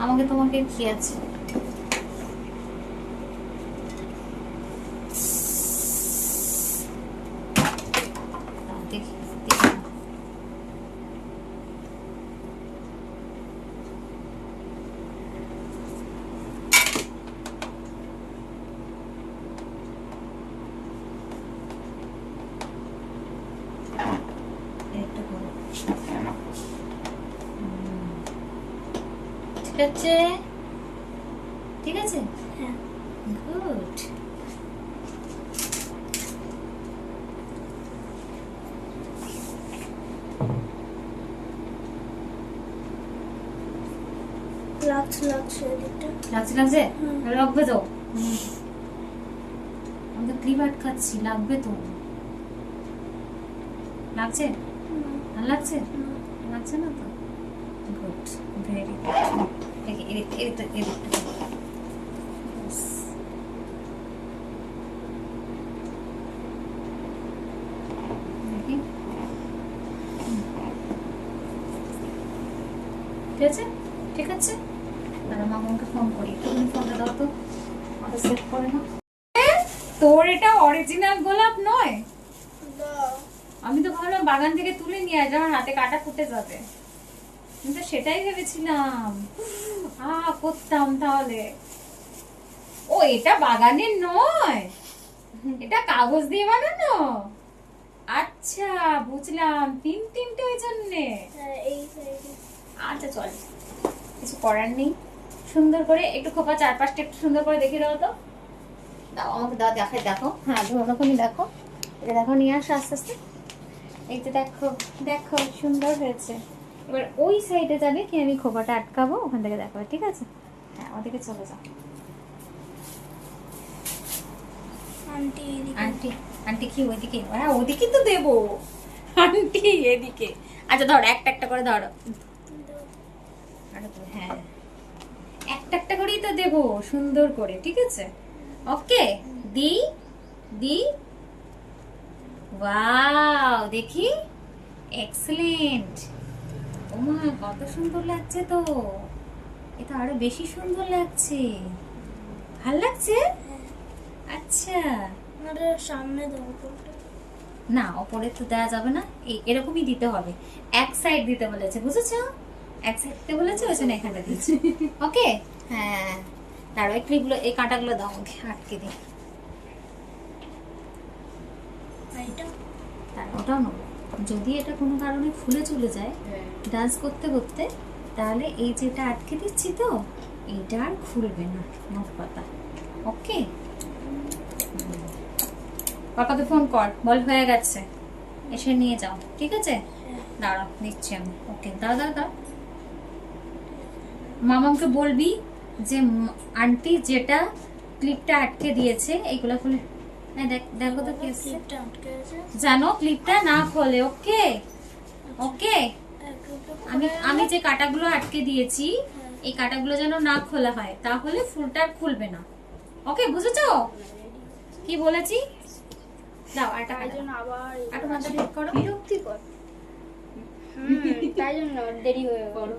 আমাকে তোমাকে কি আছে? দেখি দেখি। ঠিক আছে, ঠিক আছে, হ্যাঁ গুড। লাগছে লাগছে এদিকটা। লাগছে লাগছে, হুম। লাগবে তো। আমি তো ক্রিম আটকাচ্ছি, লাগবে তো। লাগছে? আর লাগছে? লাগছে না তো? Good, very good. এদিকটা এদিকটা। দেখি। ঠিক আছে, ঠিক আছে। তাহলে মামাকে ফোন করি, তুমি ফোনটা দাও তো, আমাকে সেট করে না। তোর এটা অরিজিনাল গোলাপ নয়? আমি তো ভাবলাম বাগান থেকে তুলে নিয়ে আসবে, আমার হাতে কাটা ফুটে যাবে। আমি তো সেটাই ভেবেছিলাম। করতাম তাহলে। ও এটা বাগানের নয়, এটা কাগজ দিয়ে বানানো। আচ্ছা বুঝলাম, তিনটে ওই জন্যে। হ্যাঁ এই সাইডে। আচ্ছা চল, কিছু করার নেই। সুন্দর করে একটু খোপা চারপাশটা একটু সুন্দর করে দেখিয়ে দাও তো। দাও আমাকে, দাও দেখাই, দেখো। হ্যাঁ তুমি ওরকমই দেখো, এটা দেখো, নিয়ে আসো আস্তে আস্তে। এই তো দেখো, দেখো সুন্দর হয়েছে। এবার ওই সাইডে যাবে কি, আমি খোপাটা আটকাবো, ওখান থেকে দেখো, ঠিক আছে? হ্যাঁ ওদিকে চলে যাও। আন্টি এদিকে। আন্টি, আন্টি কি ওইদিকে? হ্যাঁ ওদিকে তো দেবো। আন্টি এদিকে। আচ্ছা ধরো, একটা একটা করে ধরো। হ্যাঁ একটা একটা করেই তো দেবো, সুন্দর করে, ঠিক আছে? ওকে, দি দি। ওয়াও, দেখি, এক্সেলেন্ট। ওমা কত সুন্দর লাগছে তো, এটা আরো বেশি সুন্দর লাগছে। ভাল লাগছে? আচ্ছা। আরে সামনে দাও ওপরটা। না ওপরে তো দেওয়া যাবে না, এরকমই দিতে হবে। এক সাইড দিতে বলেছে, বুঝেছো? এক সাইড দিতে বলেছে, ওই জন্য এখানটা দিচ্ছি। ওকে, হ্যাঁ। দাঁড়াও, এই ক্লিপগুলো, এই কাঁটাগুলো দাও আমাকে, আটকে দিই। এইটা তার ওটাও নেবো। যদি এটা কোনো কারণে ফুলে চলে যায় ডান্স করতে করতে, তাহলে এই যেটা আটকে দিচ্ছি তো, এইটা আর খুলবে না, মোট কথা। ওকে, পাপাকে ফোন কর, বল হয়ে গেছে, এসে নিয়ে যাও, ঠিক আছে? দাঁড়াও দিচ্ছি আমি। ওকে, দাও দাও দাও। মামাকে বলবি যে আন্টি যেটা ক্লিপটা আটকে দিয়েছে এইগুলো খুলে। হ্যাঁ দেখো তো কি আছে। ক্লিপটা আটকে আছে। জানো ক্লিপটা না খোলে। ওকে ওকে, আমি যে কাটাগুলো আটকে দিয়েছি, এই কাটাগুলো যেন না খোলা হয়, তাহলে ফুলটা আর খুলবে না। ওকে, বুঝেছো কি বলেছি? দাও আটা, তাই জন্য আবার আটা মাথা ঠিক করো। বিরক্তিকর। তাই জন্য দেরি হয়ে গেল।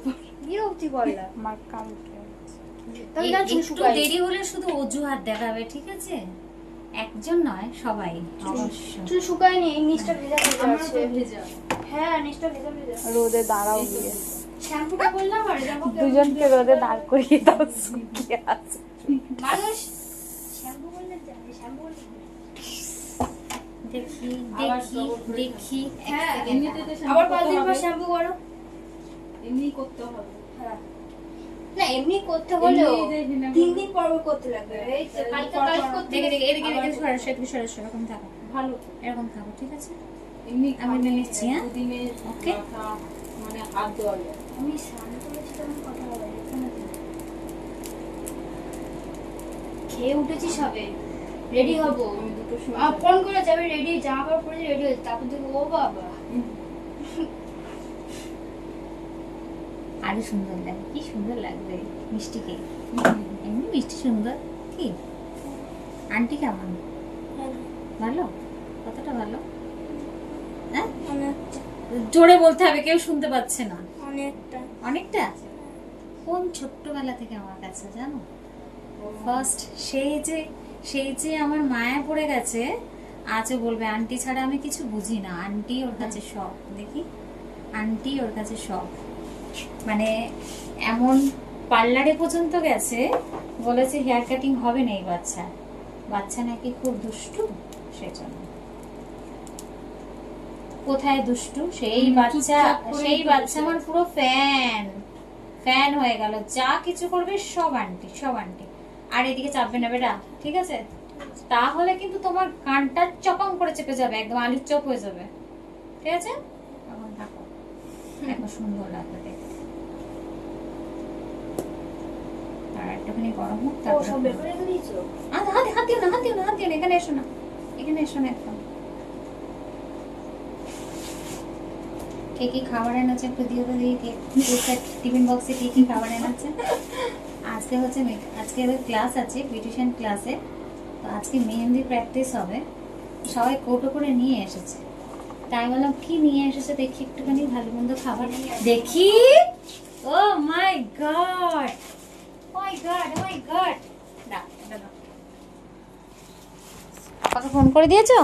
বিরক্তিকর লাগে। আমার কাম তাই না চুল একটু শুকাই। দেরি হলে শুধু অজুহাত দেখাবে, ঠিক আছে? একজন নয়, সবাই অবশ্য। চুল শুকায়নি, এই নিচটা ভেজা ভেজা আছে। হ্যাঁ নিচটা ভেজা ভেজা। রোদে দাঁড়াও গিয়ে শ্যাম্পুটা করলাম আর জামা দুজনকে রোদে দাঁড় করিয়ে দাও, শুকিয়ে আছে। মানুষ শ্যাম্পু করলে জানে, শ্যাম্পু করলে দেখি দেখি দেখি। হ্যাঁ এমনিতে তো আবার শ্যাম্পু 5 দিন পর হবে। শ্যাম্পু করো। এমনি করতে হবে। হ্যাঁ না এমনি করতে হলেও এমনি দেখি না। 3 দিন পর করতে লাগবে। এই তো কালকে কাল করতে দেখে দেখে এদিকে এদিকে সরাসরি এদিকে সরাসরি এরকম থাকো, ভালো এরকম থাকো, ঠিক আছে? এমনি আমি নিয়ে নিচ্ছি, হ্যাঁ? দুদিনে ওকে। রাখা, মানে হাত ধোয়া যায়। আমি স্নান করেছি তখন কথা বলা এখানে খেয়ে উঠেছি সবে রেডি হব। আমি দুটোর সময় ফোন করে যাবে রেডি, জামা কাপড় পরে রেডি হয়েছে, তারপর দেখো ও বাবা আরো সুন্দর লাগে, কি সুন্দর লাগবে মিষ্টি কে। এমনি মিষ্টি সুন্দর, কি? আন্টি কেমন? ভালো? কতটা ভালো? হ্যাঁ অনেকটা জোরে বলতে হবে, কেউ শুনতে পাচ্ছে না। অনেকটা অনেকটা? কোন ছোট্টবেলা থেকে আমার কাছে জানো, ফার্স্ট সেই যে আমার মায়া পড়ে গেছে, আজও বলবে আন্টি ছাড়া আমি কিছু বুঝি না, আন্টি ওর কাছে সব। দেখি, আন্টি ওর কাছে সব, মানে এমন পার্লারে পর্যন্ত গেছে, বলেছে হেয়ার কাটিং হবে না এই বাচ্চা নাকি খুব দুষ্টু, সেজন্য। কোথায় দুষ্টু, সেই বাচ্চা আমার পুরো ফ্যান হয়ে গেল, যা কিছু করবে সব আন্টি। আর এদিকে চাপবে না বেটা, ঠিক আছে? তাহলে কিন্তু তোমার কানটা চপাং করে চেপে যাবে, একদম আলুর চপ হয়ে যাবে, ঠিক আছে? এখন থাকো, এত সুন্দর লাগবে দেখতে। আর একটুখানি গরম হোক, তারপরে হাত দিও না, এখানে এসো না একদম। কে কি খাবার এনেছে একটু দিও তো, দেখি টিফিন বক্সে কি খাবার এনেছে। আজকে ক্লাস আছে, বিউটিশিয়ান ক্লাসে, তো আজকে মেহেন্দি প্র্যাকটিস হবে, সবাই কোটো করে নিয়ে এসেছে, তাই বললাম কি নিয়ে এসেছে দেখি একটুখানি ভালো মন্দ খাবার দেখি। ও মাই গড, কত ফোন করে দিয়েছো?